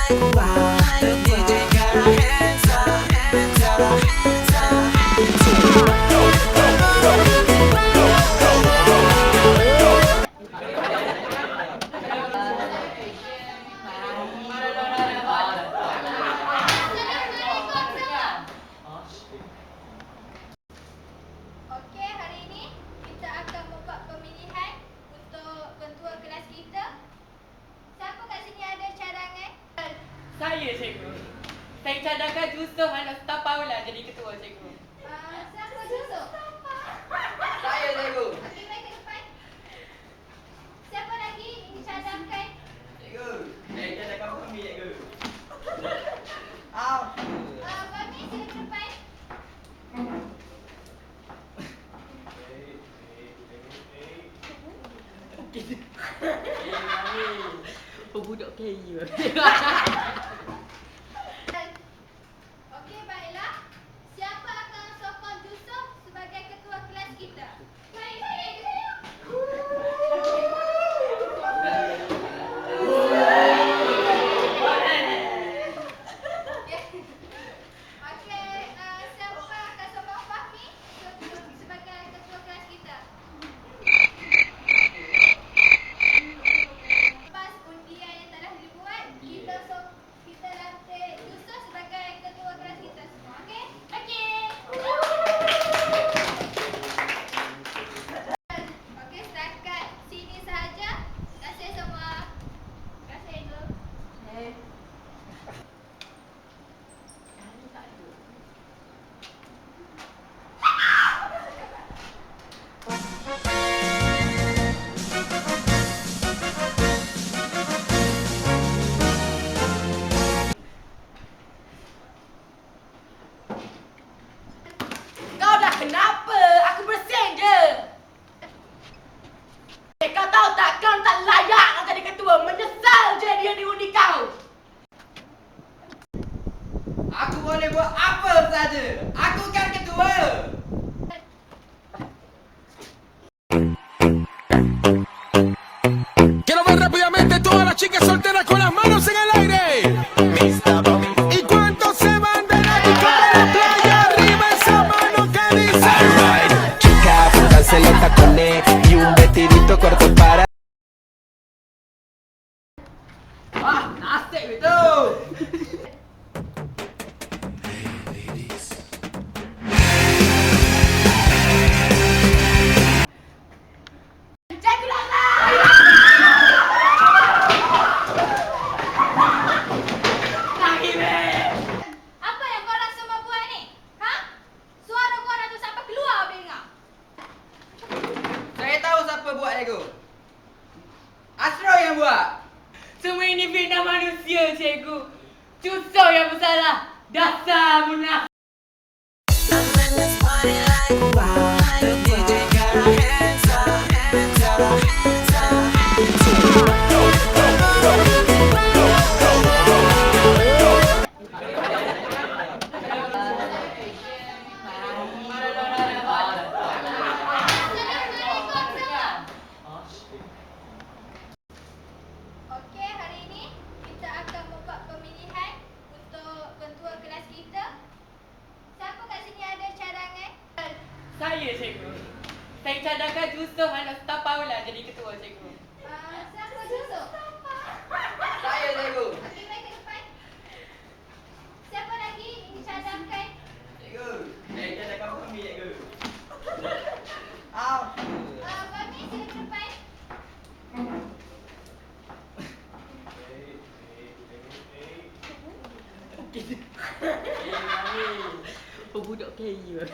Okey, hari ini kita akan membuat pemilihan untuk ketua kelas kita. Siapa kat sini ada cadangan? Saya, cikgu. Saya cadangkan Yusuf Anasta Paula jadi ketua, cikgu. Siapa Yusuf? Saya, cikgu. Okey, baik ke depan. Siapa lagi ingin cadangkan? Cikgu, saya cadangkan Fahmi, cikgu. Fahmi, sila ke depan. Budak kaya. Okey, baiklah. Siapa akan sokong Yusuf sebagai ketua kelas kita? Okey, siapa akan sokong Fahmi sebagai ketua kelas kita? Lepas undian yang telah dibuat, kita lantik Yusuf sebagai ketua kelas kita semua. Okey? Okey. Okey, setakat sini sahaja. Terima kasih semua. Terima kasih, Cikgu. Kau dah kenapa? Aku bersin je. Kau tahu tak, kau tak layak nak jadi ketua. Menyesal je dia diundi kau. Aku boleh buat apa saja. Aku kan ketua. Quiero ver rápidamente todas las chicas solteras con las manos en el aire. ¿Y cuántos se van de la disco para la playa? Arriba esa mano que dice. Alright, chica, pónganse los tacones y un vestidito corto para. Nasib itu. Apa yang korang semua buat ni? Ha? Suara korang tu sampai keluar dengar. Saya tahu siapa buat, cikgu. Asro yang buat. Semua ini fitnah manusia, cikgu. Yusuf yang bersalah. Dasar munafik. Okey, hari ini kita akan membuat pemilihan untuk ketua kelas kita. Siapa kat sini ada cadangan? Saya, cikgu. Saya cadangkan Yusuf Anasta Paula jadi ketua, cikgu. Siapa Yusuf? Saya, cikgu. Okey, baik ke depan. Siapa lagi ingin cadangkan? Cikgu, saya cadangkan Fahmi, cikgu. Fahmi, sila ke depan. Budak kaya.